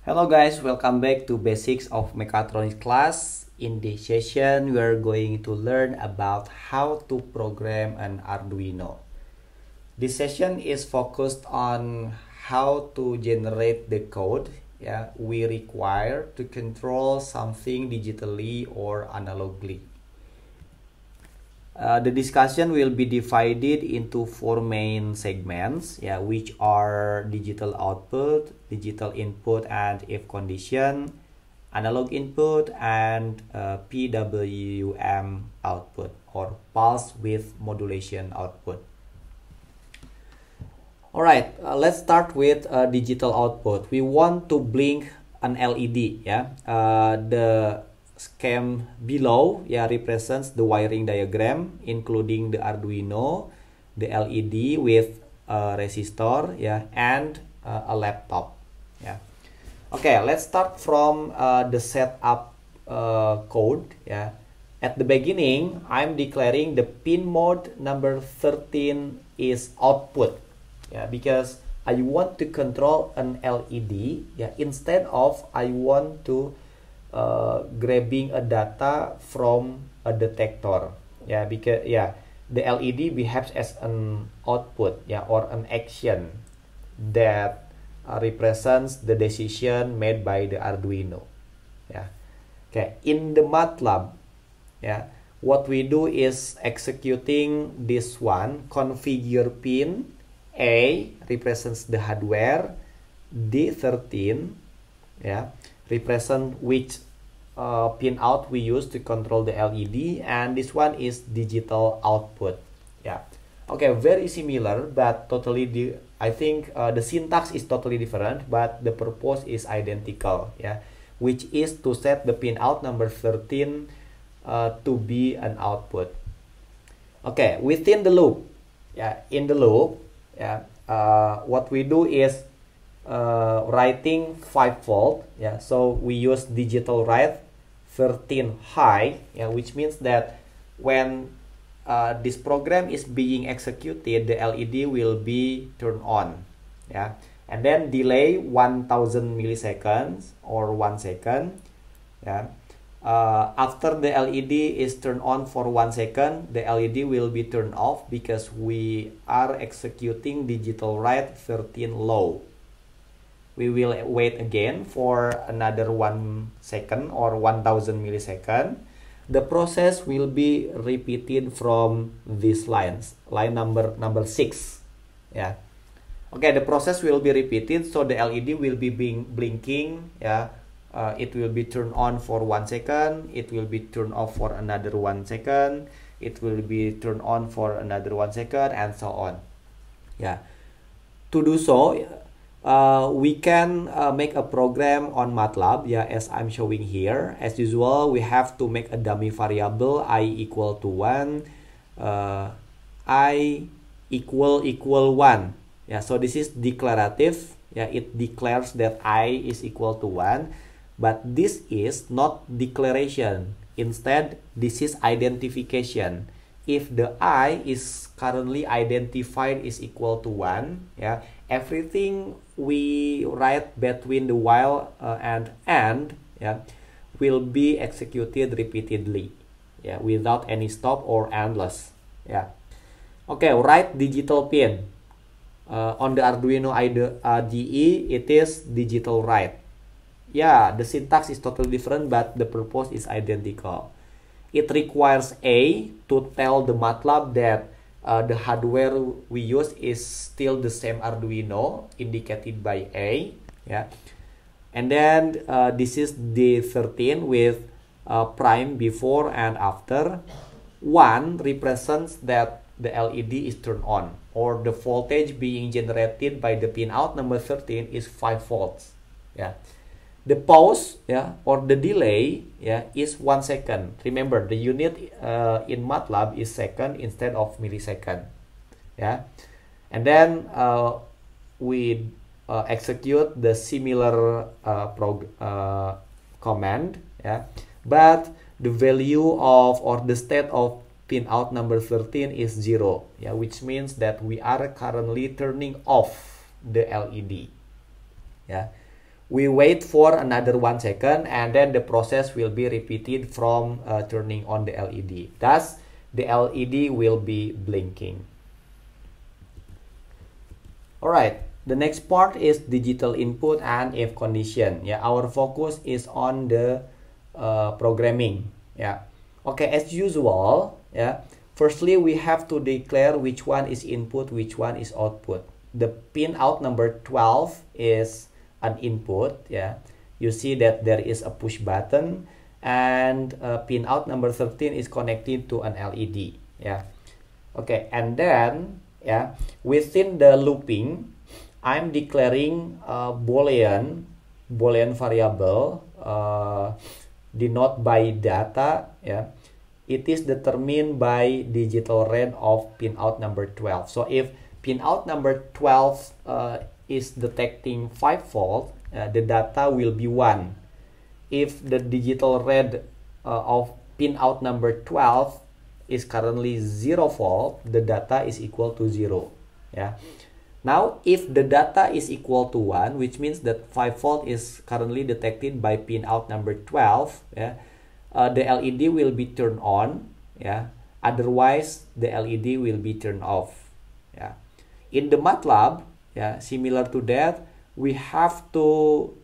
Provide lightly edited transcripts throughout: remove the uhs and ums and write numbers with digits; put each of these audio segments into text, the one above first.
Hello guys, welcome back to Basics of Mechatronics class. In this session, we are going to learn about how to program an Arduino. This session is focused on how to generate the code we require to control something digitally or analogically. The discussion will be divided into four main segments, which are digital output, digital input and if condition, analog input, and PWM output or pulse width modulation output. Alright, let's start with digital output. We want to blink an LED. The scheme below represents the wiring diagram, including the Arduino, the LED with a resistor and a laptop. Okay, let's start from the setup code. At the beginning, I'm declaring the pin mode number 13 is output, because I want to control an LED instead of I want to grabbing a data from a detector, because the LED behaves as an output or an action that represents the decision made by the Arduino. Okay, in the MATLAB, what we do is executing this one. Configure pin A represents the hardware, D13 represent which pin out we use to control the LED, and this one is digital output. Okay, very similar but totally I think the syntax is totally different, but the purpose is identical, which is to set the pin out number 13 to be an output. Okay, within the loop, in the loop, what we do is writing 5 volt. So we use digital write 13 high, which means that when this program is being executed, the LED will be turned on, and then delay 1000 milliseconds or 1 second. After the LED is turned on for 1 second, the LED will be turned off because we are executing digital write 13 low. We will wait again for another 1 second or 1000 milliseconds. The process will be repeated from these lines, line number 6. Okay, the process will be repeated, so the LED will be blinking. It will be turned on for 1 second, it will be turned off for another 1 second, it will be turned on for another 1 second, and so on. To do so, we can make a program on MATLAB, as I'm showing here. As usual, we have to make a dummy variable I equal to 1, I equal 1. So this is declarative. It declares that I is equal to 1, but this is not declaration. Instead, this is identification. If the I is currently identified is equal to 1, everything we write between the while and AND will be executed repeatedly, without any stop or endless. Okay, write digital pin. On the Arduino IDE, it is digital write. The syntax is totally different, but the purpose is identical. It requires A to tell the MATLAB that the hardware we use is still the same Arduino, indicated by A. And then this is D13 with prime before and after. 1 represents that the LED is turned on, or the voltage being generated by the pin out number 13 is 5 volts. The pause or the delay is 1 second. Remember, the unit in MATLAB is second instead of millisecond. And then we execute the similar command, but the value of or the state of pin out number 13 is 0, which means that we are currently turning off the LED. we wait for another 1 second, and then the process will be repeated from turning on the LED. Thus, the LED will be blinking. Alright, the next part is digital input and if condition. Yeah, our focus is on the programming. Yeah, okay, as usual. Yeah, firstly we have to declare which one is input, which one is output. The pin out number 12 is an input. Yeah, you see that there is a push button, and pin out number 13 is connected to an LED. Yeah, okay, and then yeah, within the looping, I'm declaring Boolean variable denoted by data. Yeah, it is determined by digital read of pin out number 12. So if pin out number 12 is detecting 5 volt, the data will be 1. If the digital read of pin out number 12 is currently 0 volt, the data is equal to 0. Yeah. Now, if the data is equal to 1, which means that 5 volt is currently detected by pin out number 12, yeah, the LED will be turned on. Yeah. Otherwise, the LED will be turned off. Yeah. In the MATLAB, yeah, similar to that, we have to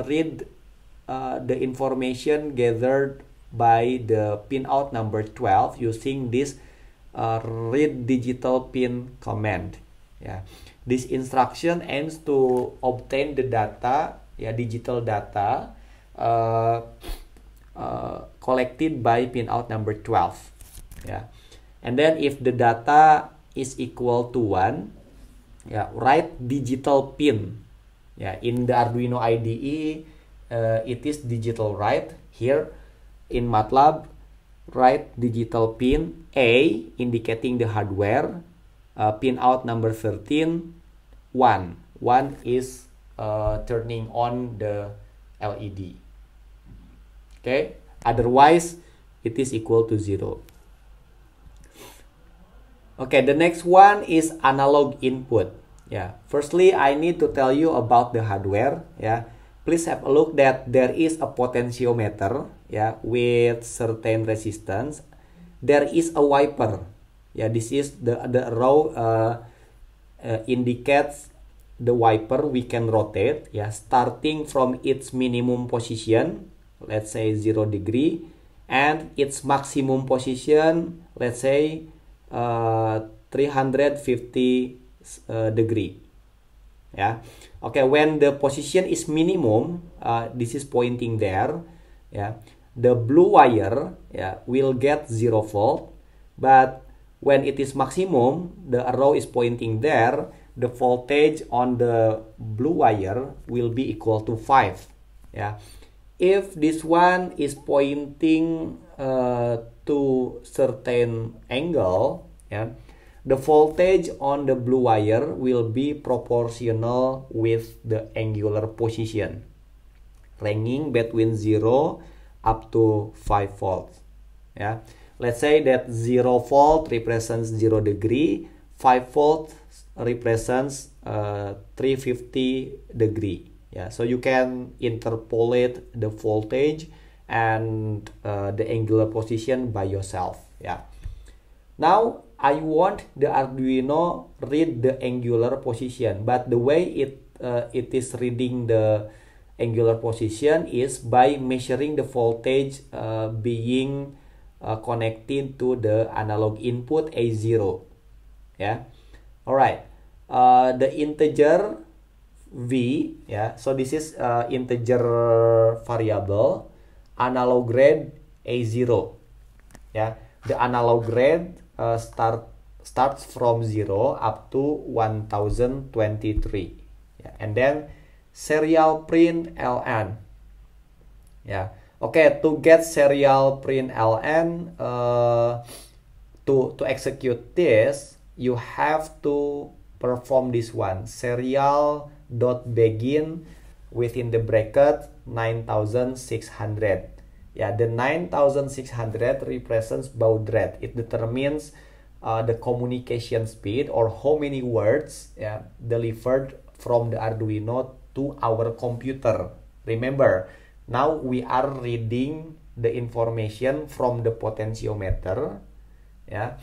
read the information gathered by the pin out number 12 using this read digital pin command. Yeah, this instruction aims to obtain the data, yeah, digital data collected by pin out number 12. Yeah, and then if the data is equal to 1, yeah, write digital pin. Yeah, in the Arduino IDE, it is digital write. Here in MATLAB, write digital pin A, indicating the hardware. Pin out number 13, 1. 1 is turning on the LED. Okay, otherwise it is equal to 0. Okay, the next one is analog input. Yeah, firstly I need to tell you about the hardware. Yeah, please have a look that there is a potentiometer, yeah, with certain resistance. There is a wiper. Yeah, this is the arrow indicates the wiper we can rotate. Yeah, starting from its minimum position, let's say 0 degree, and its maximum position, let's say 350 degree. Yeah, okay, when the position is minimum, this is pointing there. Yeah, the blue wire, yeah, will get 0 volt, but when it is maximum, the arrow is pointing there, the voltage on the blue wire will be equal to 5. Yeah, if this one is pointing to certain angle, yeah, the voltage on the blue wire will be proportional with the angular position, ranging between 0 up to 5 volts. Yeah, let's say that 0 volt represents 0 degree, 5 volt represents 350 degree. Yeah, so you can interpolate the voltage and the angular position by yourself. Yeah. Now I want the Arduino read the angular position, but the way it is reading the angular position is by measuring the voltage being connected to the analog input A0. Yeah, all right. The integer V, yeah, so this is integer variable, analog read A0. Yeah, the analog read starts from 0 up to 1023. Yeah, and then serial print ln. Yeah, okay, to get serial print ln, to execute this, you have to perform this one, serial dot begin within the bracket 9600. Yeah, the 9600 represents baud rate. It determines the communication speed, or how many words, yeah, delivered from the Arduino to our computer. Remember, now we are reading the information from the potentiometer, yeah,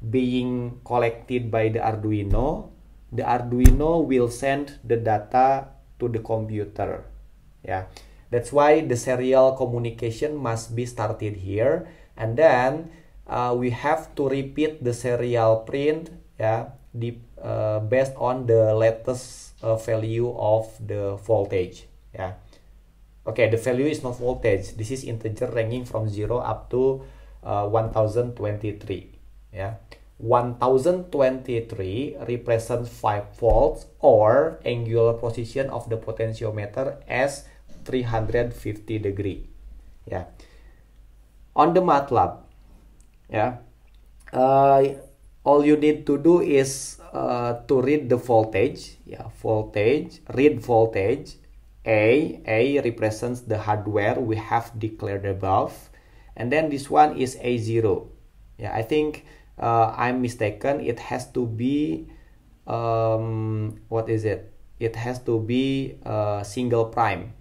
being collected by the Arduino. The Arduino will send the data to the computer. Yeah, that's why the serial communication must be started here, and then we have to repeat the serial print, yeah, based on the latest value of the voltage. Yeah. Okay, the value is not voltage. This is integer ranging from 0 up to 1023. Yeah. 1023 represents 5 volts or angular position of the potentiometer as 350 degree. Yeah. On the MATLAB, yeah, all you need to do is to read the voltage. Yeah, voltage, read voltage. A represents the hardware we have declared above, and then this one is A0. Yeah, I think I'm mistaken. It has to be what is it? It has to be single prime.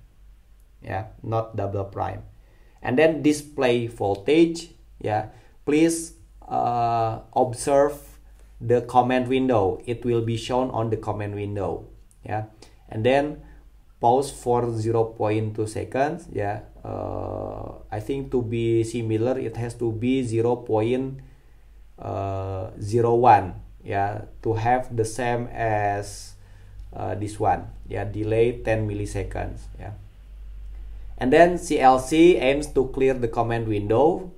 Yeah, not double prime. And then display voltage. Yeah, please observe the command window. It will be shown on the command window. Yeah, and then pause for 0.2 seconds. Yeah, I think to be similar, it has to be 0.01. Yeah, to have the same as this one. Yeah, delay 10 milliseconds. Yeah, and then CLC aims to clear the command window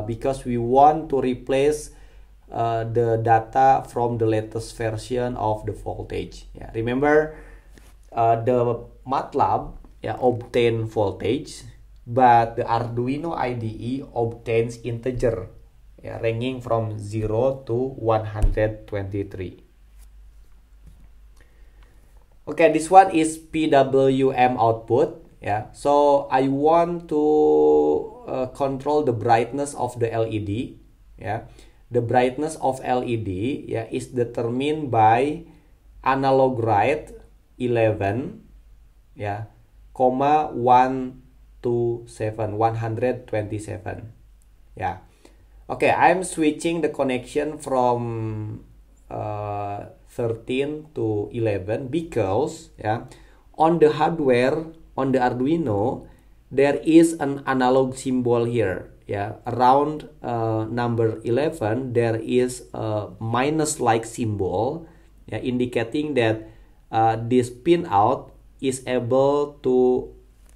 because we want to replace the data from the latest version of the voltage. Yeah, remember, the MATLAB, yeah, obtain voltage, but the Arduino IDE obtains integer, yeah, ranging from 0 to 123. Okay, this one is PWM output. Yeah, so I want to control the brightness of the LED. Yeah, the brightness of LED, yeah, is determined by analog write 11, yeah, 127. Yeah. Okay, I'm switching the connection from 13 to 11 because, yeah, on the hardware, on the Arduino, there is an analog symbol here. Yeah, around number 11, there is a minus-like symbol, yeah, indicating that this pin out is able to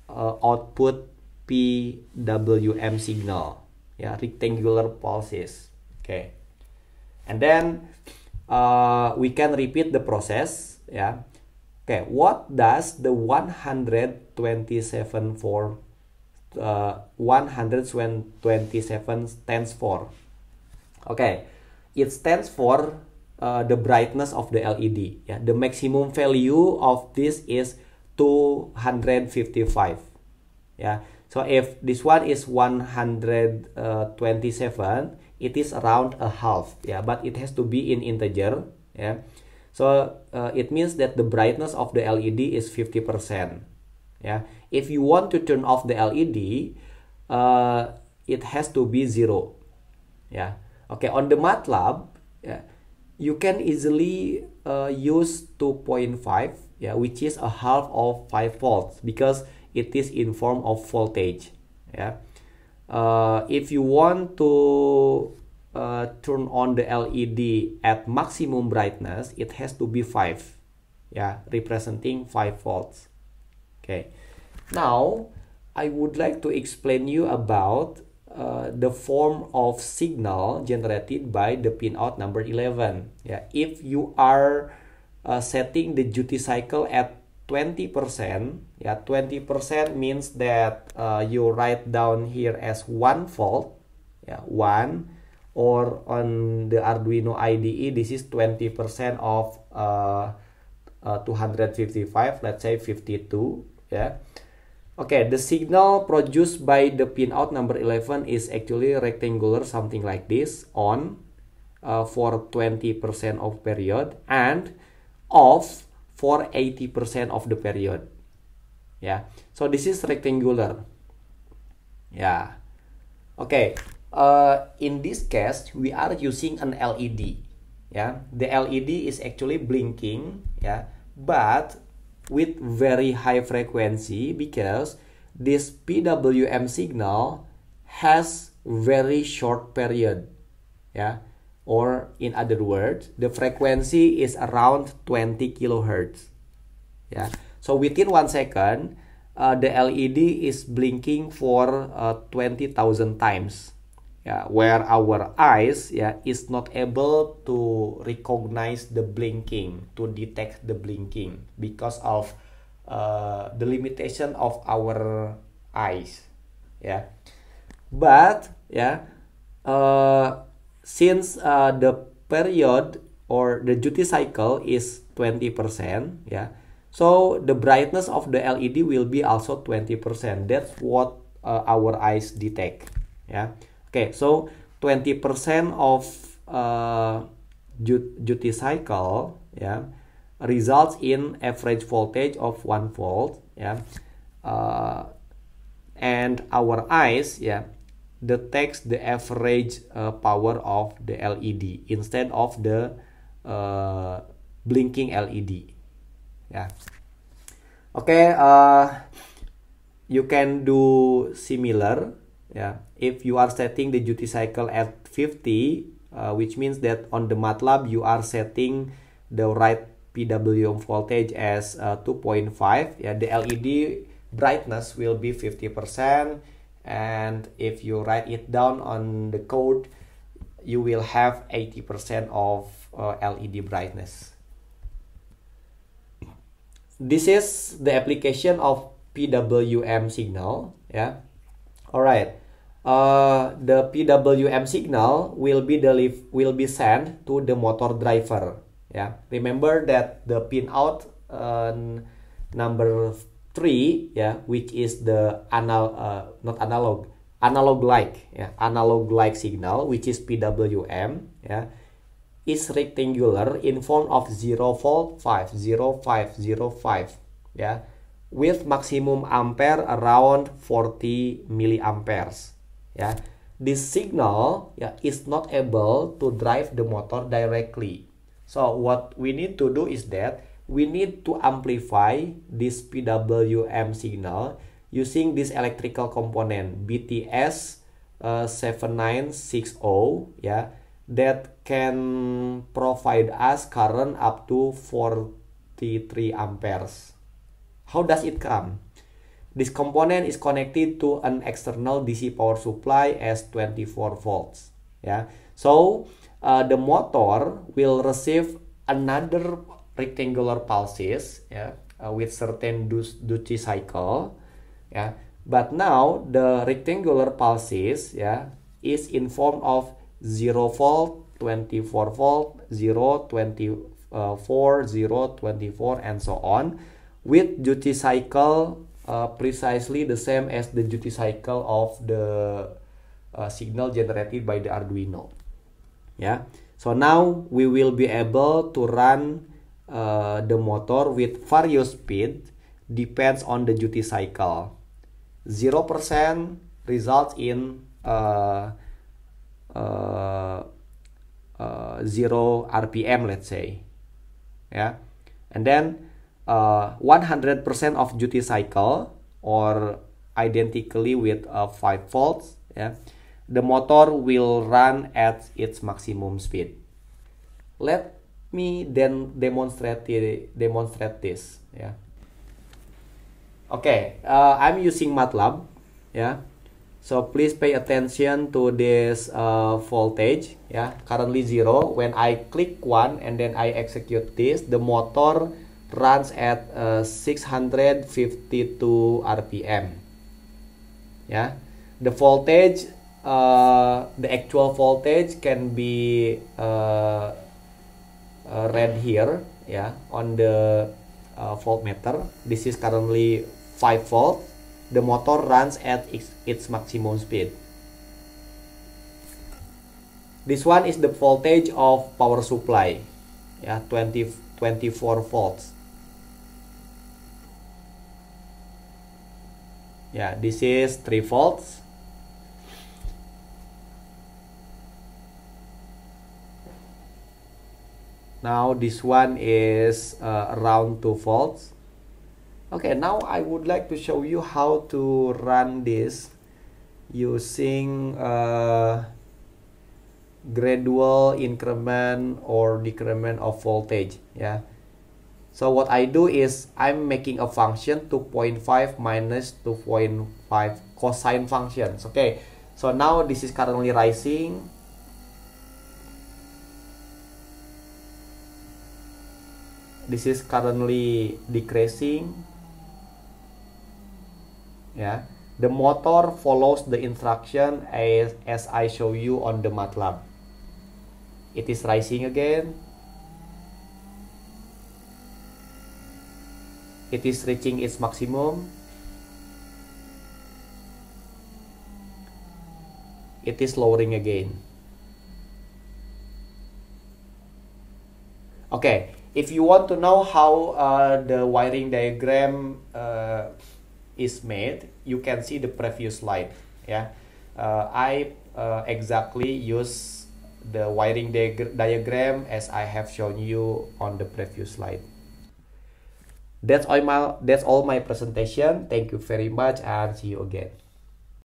output PWM signal, yeah, rectangular pulses. Okay, and then we can repeat the process. Yeah, okay, what does the 127 stands for? Okay, it stands for the brightness of the LED. Yeah, the maximum value of this is 255. Yeah, so if this one is 127, it is around a half. Yeah, but it has to be in integer. Yeah, so it means that the brightness of the LED is 50%. Yeah, if you want to turn off the LED, it has to be 0. Yeah, okay, on the MATLAB, yeah, you can easily use 2.5, yeah, which is a half of 5 volts because it is in form of voltage. Yeah, if you want to turn on the LED at maximum brightness, it has to be 5, yeah, representing 5 volts. Okay, now I would like to explain you about the form of signal generated by the pinout number 11. Yeah, if you are setting the duty cycle at 20%, yeah, 20% means that you write down here as 1 volt, yeah, 1, or on the Arduino IDE, this is 20% of 255, let's say 52, yeah. Okay, the signal produced by the pinout number 11 is actually rectangular, something like this, on for 20% of period, and off for 80% of the period. Yeah, so this is rectangular. Yeah, okay. In this case, we are using an LED. Yeah, the LED is actually blinking. Yeah, but with very high frequency, because this PWM signal has very short period. Yeah, or in other words, the frequency is around 20 kilohertz. Yeah, so within 1 second, the LED is blinking for 20,000 times. Yeah, where our eyes is not able to recognize the blinking, to detect the blinking because of the limitation of our eyes. Yeah, but since the period or the duty cycle is 20%, so the brightness of the LED will be also 20%. That's what our eyes detect. Yeah. Okay, so 20% of duty cycle results in average voltage of 1 volt. And our eyes detects the average power of the LED instead of the blinking LED. Okay, you can do similar. If you are setting the duty cycle at 50, which means that on the MATLAB you are setting the right PWM voltage as 2.5. The LED brightness will be 50%, and if you write it down on the code, you will have 80% of LED brightness. This is the application of PWM signal. Alright, the PWM signal will be sent to the motor driver. Remember that the pinout number 3, which is the analog like signal, which is PWM, is rectangular in form of 0 volt 5 0 5 0 5, with maximum ampere around 40 milliamperes. This signal is not able to drive the motor directly. So what we need to do is that we need to amplify this PWM signal using this electrical component BTS 7960, that can provide us current up to 43 amperes. How does it come? This component is connected to an external DC power supply as 24 volts. So the motor will receive another rectangular pulses with certain duty cycle. But now the rectangular pulses is in form of 0 volt, 24 volt, 0, 24, 0, 24, and so on, with duty cycle precisely the same as the duty cycle of the signal generated by the Arduino. So now we will be able to run the motor with various speed, depends on the duty cycle. 0% results in 0 RPM, let's say. And then 100% of duty cycle, or identically with 5 volts, the motor will run at its maximum speed. Let me then demonstrate this. Okay, I'm using MATLAB. So please pay attention to this voltage. Currently 0. When I click 1 and then I execute this, the motor runs at 652 RPM. The voltage, the actual voltage can be read here, on the voltmeter. This is currently 5 volt. The motor runs at its maximum speed. This one is the voltage of power supply, 24 volts. Yeah, this is 3 volts. Now this one is around 2 volts. Okay, now I would like to show you how to run this using gradual increment or decrement of voltage. Yeah. So what I do is I'm making a function 2.5 minus 2.5 cosine functions. Okay. So now this is currently rising. This is currently decreasing. Yeah. The motor follows the instruction as I show you on the MATLAB. It is rising again. It is reaching its maximum. It is lowering again. Okay, if you want to know how the wiring diagram is made, you can see the previous slide. Yeah, I exactly use the wiring diagram as I have shown you on the previous slide. That's all my presentation. Thank you very much and see you again.